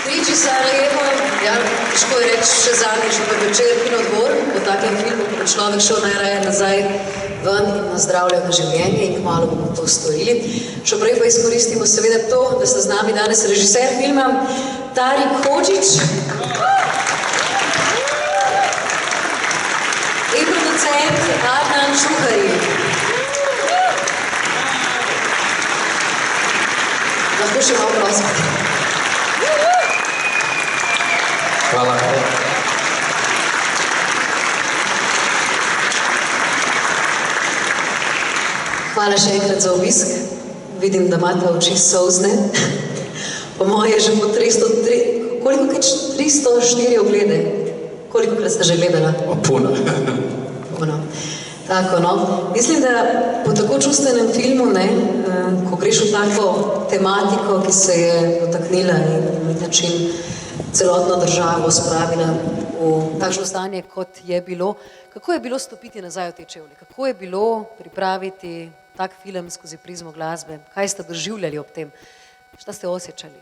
Priči Sarajevo, ja, težko je reči še zadnjič v večer Kinodvor, po takem filmu, ko bo človek šel najraje nazaj ven in nazdravljal na življenje in kmalu bomo to storili. Še prej pa izkoristimo seveda to, da sta z nami danes režiser filma Tarik Hodžić in producent Adnan Čuhari. Lahko še malo prosim. Hvala. Hvala še enkrat za obisk. Vidim, da imate oči solzne. Po moje je že po 304 oglede. Kolikokrat ste že gledala? Puno. Puno. Tako, no. Mislim, da po tako čustvenem filmu, ne, ko greš v tako tematiko, ki se je dotaknila in na način celotno državo spravila v takšno stanje, kot je bilo. Kako je bilo stopiti nazaj v te čevlje? Kako je bilo pripraviti tak film skozi prizmo glasbe? Kaj ste doživljali ob tem? Šta ste osjećali?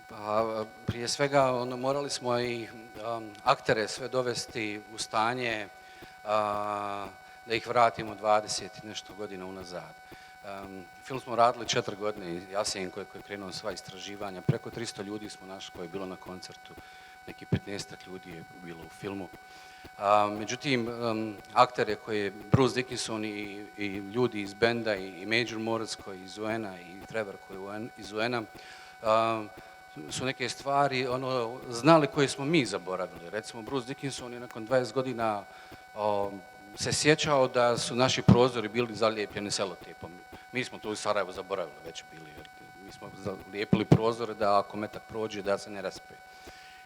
Pa, prije svega morali smo i aktere sve dovesti u stanje da ih vratimo 20 i nešto godina unazad. Film smo radili 4 godine, Jasenko koji je krenuo sva istraživanja, preko 300 ljudi smo našli koji je bilo na koncertu, neki 15 ljudi je bilo u filmu. Međutim, aktere koji je Bruce Dickinson i ljudi iz benda i Major Moritz koji je iz UN-a i Trevor koji je iz UN-a, su neke stvari znali koje smo mi zaboravili. Recimo, Bruce Dickinson je nakon 20 godina se sjećao da su naši prozori bili zalijepljeni selotejpom. Mi smo to u Sarajevu zaboravili već bili, jer mi smo zalijepili prozore da ako metak prođe da se ne raspe.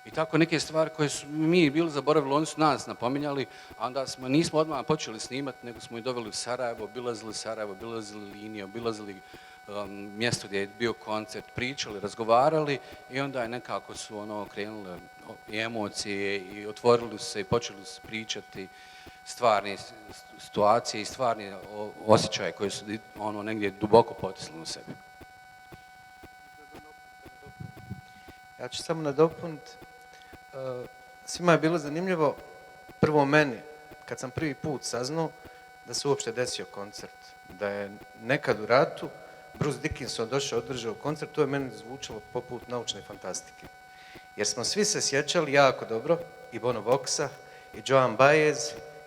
I tako neke stvari koje su mi bili zaboravili, oni su nas napominjali, a onda nismo odmah počeli snimati, nego smo ih doveli u Sarajevo, obilazili linije, obilazili mjesto gdje je bio koncert, pričali, razgovarali i onda je nekako su krenule i emocije i otvorili se i počeli se pričati stvarne situacije i stvarni osjećaje koje su negdje duboko potisli u sebi. Ja ću samo nadopuniti. Svima je bilo zanimljivo, prvo meni, kad sam prvi put saznao da se uopšte desio koncert, da je nekad u ratu Bruce Dickinson došao, održao koncert, to je meni zvučalo poput naučne fantastike. Jer smo svi se sjećali jako dobro, i Bono Voxa, i Joan Baez,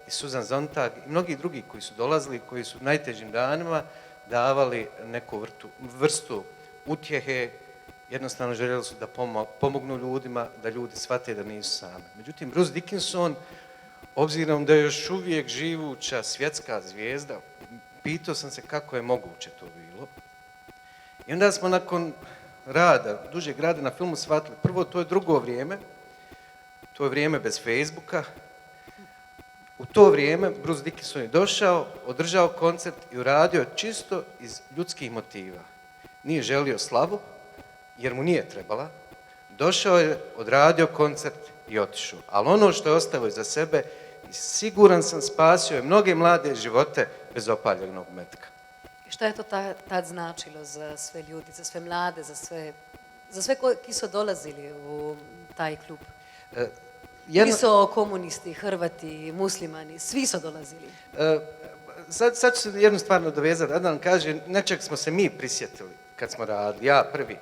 i Susan Sontag, i mnogi drugi koji su dolazili, koji su u najtežim danima davali neku vrstu utjehe, jednostavno željeli su da pomognu ljudima, da ljudi shvate da nisu sami. Međutim, Bruce Dickinson, obzirom da je još uvijek živuća svjetska zvijezda, pitao sam se kako je moguće to bilo. I onda smo nakon dužeg rada na filmu shvatili, prvo, to je drugo vrijeme, to je vrijeme bez Facebooka. U to vrijeme Bruce Dickinson je došao, održao koncert i uradio čisto iz ljudskih motiva. Nije želio slavu, jer mu nije trebala. Došao je, odradio koncert i otišao. Ali ono što je ostavio iza sebe, siguran sam, spasio je mnoge mlade živote bez opaljenog metka. I šta je to tad značilo za sve ljudi, za sve mlade, za sve ki su dolazili u taj klub? Svi su komunisti, Hrvati, muslimani, svi su dolazili. Sad ću se jednu stvar nadovezati. Adnan kaže, nečeg smo se mi prisjetili kad smo radili, ja prvi.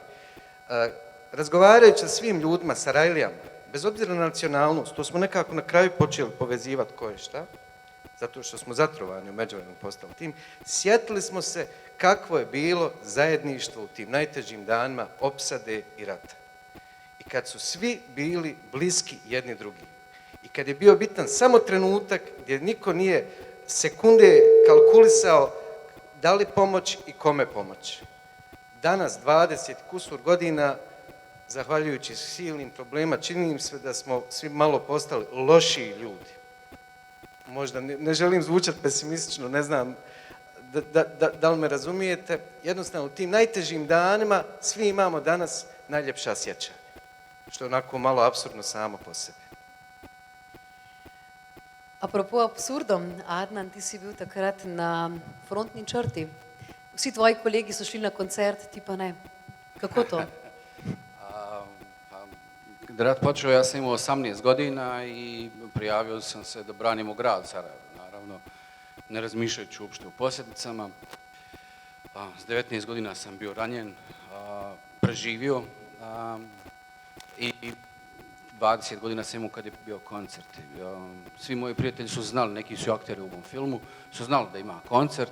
Razgovarajući sa svim ljudima, Sarajlijama, bez obzira na nacionalnost, to smo nekako na kraju počeli povezivati ko je šta, zato što smo zatrovani u međuvremenu postali tim, sjetili smo se kakvo je bilo zajedništvo u tim najtežim danima opsade i rata. I kad su svi bili bliski jedni drugi. I kad je bio bitan samo trenutak gdje niko nije sekunde kalkulisao da li pomoć i kome pomoć. Danas, 20 kusur godina, zahvaljujući silnim problema, čini im se da smo svi malo postali lošiji ljudi. Možda ne želim zvučati pesimistično, ne znam da li me razumijete. Jednostavno, u tim najtežim danima svi imamo danas najljepša sjećanja. Što je onako malo apsurdno samo po sebi. Apropo absurdom, Adnan, ti si bil takrat na frontni črti. Vsi tvoji kolegi so šli na koncert, ti pa ne. Kako to? Kad rat počeo, ja sam imao 18 godina i prijavio sam se da branimo grad Sarajevo, naravno, ne razmišljajući uopšte o posljedicama. S 19 godina sam bio ranjen, preživio i 20 godina sam imao kad je bio koncert. Svi moji prijatelji su znali, neki su akteri u ovom filmu, su znali da ima koncert,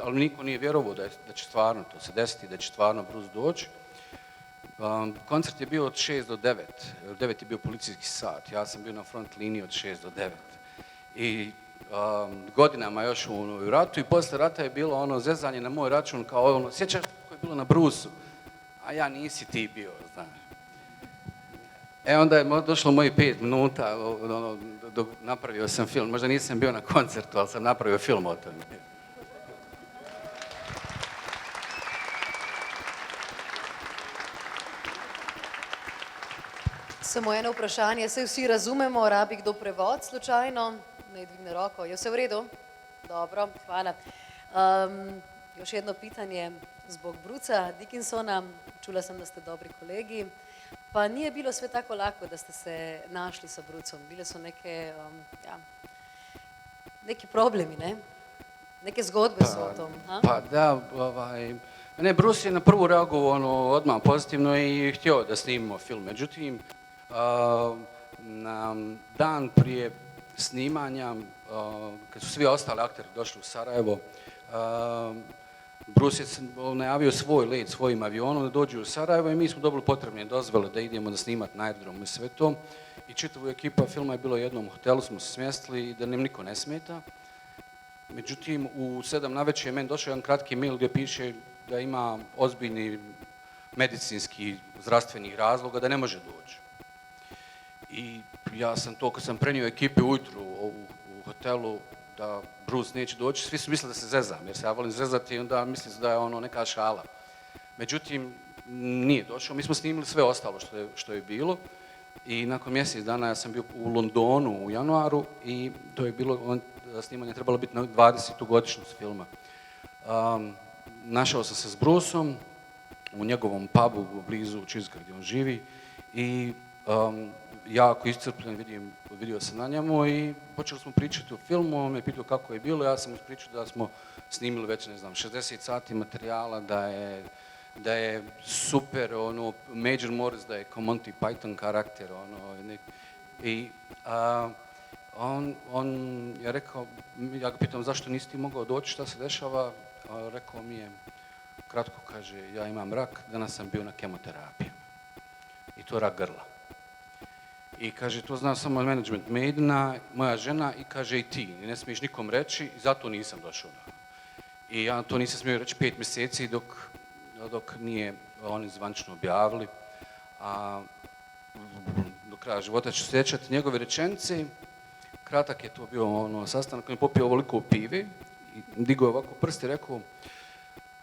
ali niko nije vjerovao da će stvarno to se desiti, da će stvarno Bruce doći. Koncert je bio od 6 do 9, 9 je bio policijski sat, ja sam bio na front liniji od 6 do 9. I godinama još u ratu i posle rata je bilo ono zezanje na moj račun kao ono, sjećaš kako je bilo na Brusu, a ja nisi ti bio, znaš. Onda je došlo mojih 5 minuta, dok napravio sam film, možda nisam bio na koncertu, ali sam napravio film o tome. Samo eno vprašanje, saj vsi razumemo, rabi kdo prevod slučajno? Ne dvigne roko, je vse v redu? Dobro, hvala. Još jedno pitanje zbog Bruca Dickinsona, čula sam da ste dobri kolegi, pa nije bilo sve tako lako da ste se našli sa Brucom, bile su neki problemi, ne? Neke zgodbe su o tom, ha? Pa da, ne, Bruce je na prvu reagovao odmah pozitivno i htio da snimimo film, međutim, na dan prije snimanja, kad su svi ostali akteri došli u Sarajevo, Bruce je najavio svoj let svojim avionom da dođu u Sarajevo i mi smo dobili potrebne dozvole da idemo da snimati na aerodromu i sve to. I čitavu ekipa filma je bilo u jednom hotelu, smo se smjestili i da nam niko ne smeta. Međutim, u 7 navečer je meni došao jedan kratki mail gdje piše da ima ozbiljni medicinski zdravstvenih razloga da ne može doći. I ja sam to, kad sam prenio ekipi ujutru u hotelu da Bruce neće doći, svi su mislili da se zezam, jer se ja volim zezati i onda mislim da je ono neka šala. Međutim, nije došao. Mi smo snimili sve ostalo što je bilo i nakon mjesec dana ja sam bio u Londonu u januaru i to je bilo, snimanje trebalo biti na 20. godišnjicu filma. Našao sam se s Bruceom u njegovom pubu blizu Čiska gdje on živi i jako iscrpljen, vidio sam na njemu i počeli smo pričati o filmu, on me pitao kako je bilo, ja sam mu pričao da smo snimili već, 60 sati materijala, da je super, Major Morris, da je kao Monty Python karakter, i on je rekao, ja ga pitam zašto nisi ti mogao doći, šta se dešava, rekao mi je, kratko kaže, ja imam rak, danas sam bio na kemoterapiji i to rak grla. I kaže, to zna samo management Maidena, moja žena i kaže i ti, ne smiješ nikom reći i zato nisam došao. I ja to nisam smio reći 5 mjeseci dok nije oni zvančno objavili. A do kraja života ću sjećati njegove rečenice. Kratak je to bio sastanak, on je popio ovoliko pive i digao ovako prst i rekao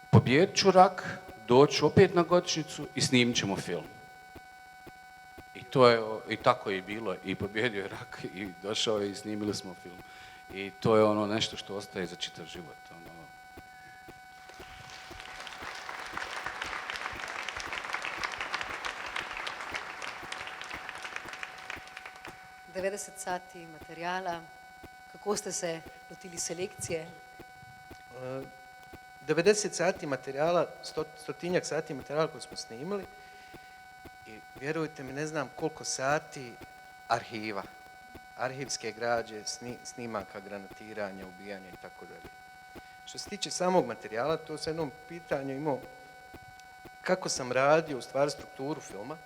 pobijedit ću rak, doću opet na godišnjicu i snimit ćemo film. I tako je bilo, i pobjedio je rak i došao je i snimili smo film. I to je nešto što ostaje za čitav život. 90 sati materijala, kako ste se lotili selekcije? 90 sati materijala, stotinjak sati materijala koji smo snimili i vjerujte mi, ne znam koliko sati arhiva, arhivske građe, snimaka, granatiranja, ubijanja i tako dalje. Što se tiče samog materijala, to sam jednom pitanju imao kako sam radio u stvari strukturu filma,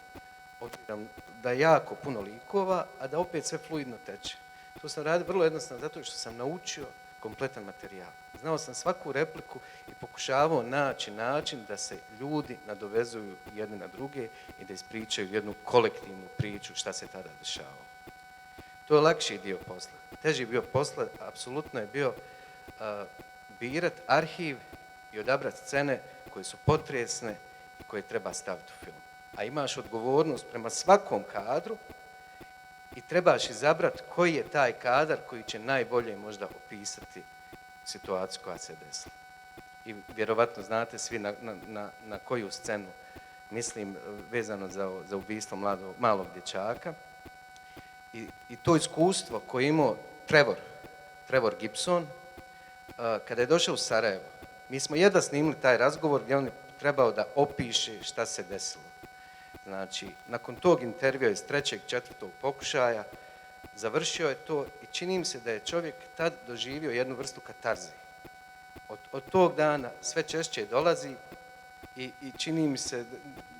obzirom da je jako puno likova, a da opet sve fluidno teče. To sam radio vrlo jednostavno zato što sam naučio kompletan materijal. Znao sam svaku repliku i pokušavao naći način da se ljudi nadovezuju jedni na druge i da ispričaju jednu kolektivnu priču šta se tada dešavalo. To je lakši dio posla. Teži bio posla, apsolutno je bio birat arhiv i odabrati scene koje su potresne i koje treba staviti u film. A imaš odgovornost prema svakom kadru i trebaš izabrati koji je taj kadar koji će najbolje možda opisati situaciju koja se desila. I vjerovatno znate svi na koju scenu mislim vezano za ubistvo malog dječaka. I to iskustvo koje je imao Trevor Gibson, kada je došao u Sarajevo, mi smo jedva snimili taj razgovor gdje on je trebao da opiše šta se desilo. Znači, nakon tog intervjua iz 3., 4. pokušaja, završio je to i čini mi se da je čovjek tad doživio jednu vrstu katarze. Od tog dana sve češće dolazi i čini mi se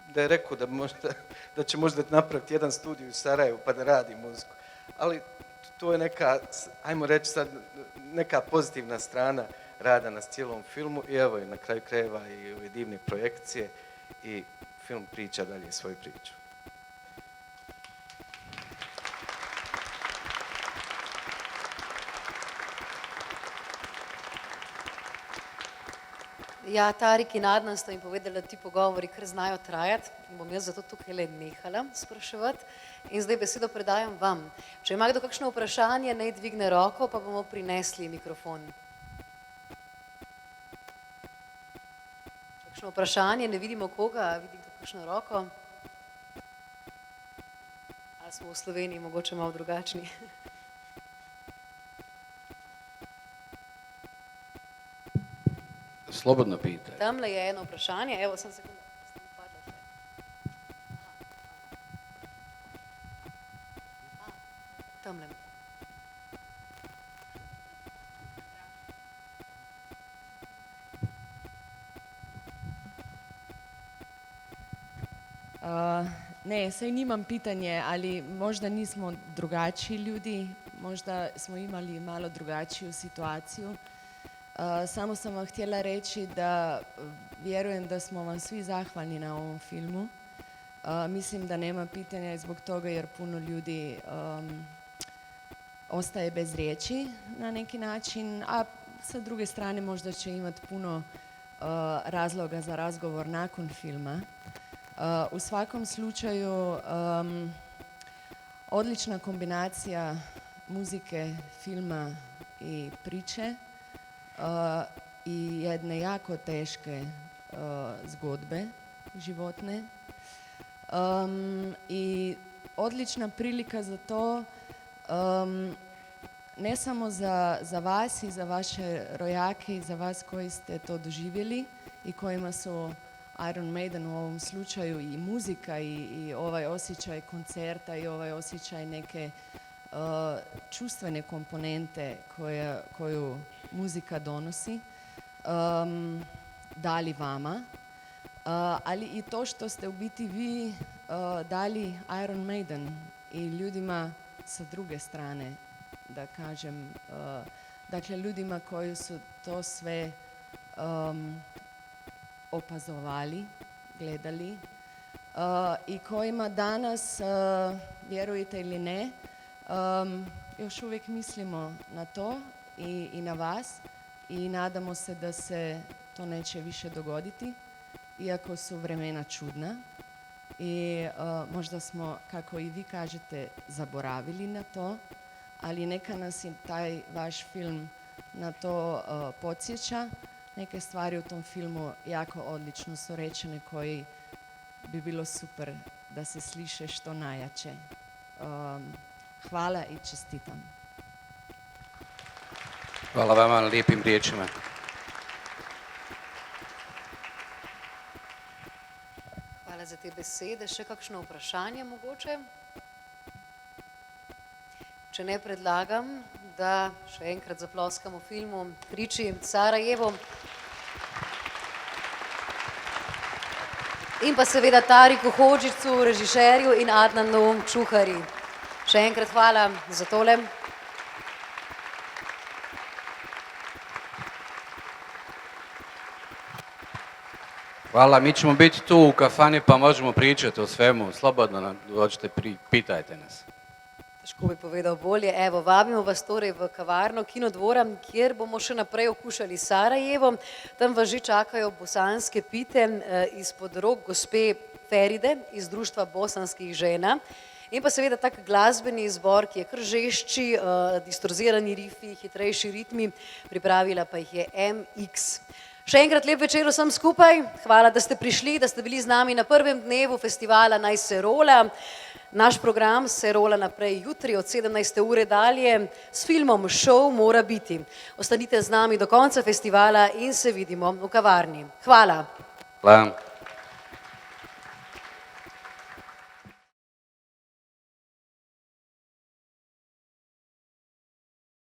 da je rekao da će možda napraviti jedan studij u Sarajevu pa da radi muziku. Ali to je neka, ajmo reći sad, neka pozitivna strana rada na cijelom filmu i evo je na kraju krajeva i ove divne projekcije i film priča dalje svoju priču. Ja, Tarik in Adnan sta mi povedala, da ti pogovori kar znajo trajati in bom jaz zato tukaj le nehala spraševati. In zdaj besedo predajam vam. Če ima kdo kakšno vprašanje, naj dvigne roko, pa bomo prinesli mikrofon. Kakšno vprašanje, ne vidimo koga, vidim kakšno roko. Ali smo v Sloveniji mogoče malo drugačni? Slobodno pitaj. Tamle je eno vprašanje, evo sem sekunda. Tamle. Ne, saj nimam pitanje, ali možda nismo drugačiji ljudi, možda smo imali malo drugačiju situaciju. Samo sam vam htjela reći da vjerujem da smo vam svi zahvalni na ovom filmu. Mislim da nema pitanja i zbog toga jer puno ljudi ostaje bez riječi na neki način, a sa druge strane možda će imati puno razloga za razgovor nakon filma. U svakom slučaju odlična kombinacija muzike, filma i priče i jedne jako teške zgodbe životne. I odlična prilika za to ne samo za vas i za vaše rojake i za vas koji ste to doživjeli i kojima su Iron Maiden u ovom slučaju i muzika i ovaj osjećaj koncerta i ovaj osjećaj neke čustvene komponente koju muzika donosi dali vama, ali i to što ste u biti vi dali Iron Maiden i ljudima sa druge strane, da kažem, dakle ljudima koji su to sve opazovali, gledali i kojima danas, vjerujete ili ne, još uvijek mislimo na to i na vas i nadamo se da se to neće više dogoditi, iako su vremena čudna i možda smo, kako i vi kažete, zaboravili na to, ali neka nas i taj vaš film na to podsjeća. Neke stvari u tom filmu jako odlično su rečene koji bi bilo super da se sliše što najjače. Hvala i čestitam. Hvala vama na lijepim riječima. Hvala za te besede. Še kakšno vprašanje mogoče? Če ne, predlagam, da še enkrat zaploskamo filmu Priči Sarajevo. In pa seveda Tariku Hodžiću, režiserju in Adnanu Čuhari. Še enkrat hvala za tole. Hvala, mi ćemo biti tu u kafani pa možemo pričati o svemu. Slobodno dođite, pitajte nas. Težko bi povedal bolje. Evo, vabimo vas torej v kavarno Kinodvora, kjer bomo še naprej okušali Sarajevo. Tam vas že čakajo bosanske pite izpod rok gospe Feride iz Društva bosanskih žena. In pa seveda tak glasbeni izbor, ki je kar žešči, distorzirani rifi, hitrejši ritmi, pripravila pa jih je MX. Še enkrat lep večer vsem skupaj. Hvala, da ste prišli, da ste bili z nami na prvem dnevu festivala Naj se rola. Naš program se rola naprej jutri od 17. ure dalje s filmom Šov mora biti. Ostanite z nami do konca festivala in se vidimo v kavarni. Hvala. Hvala.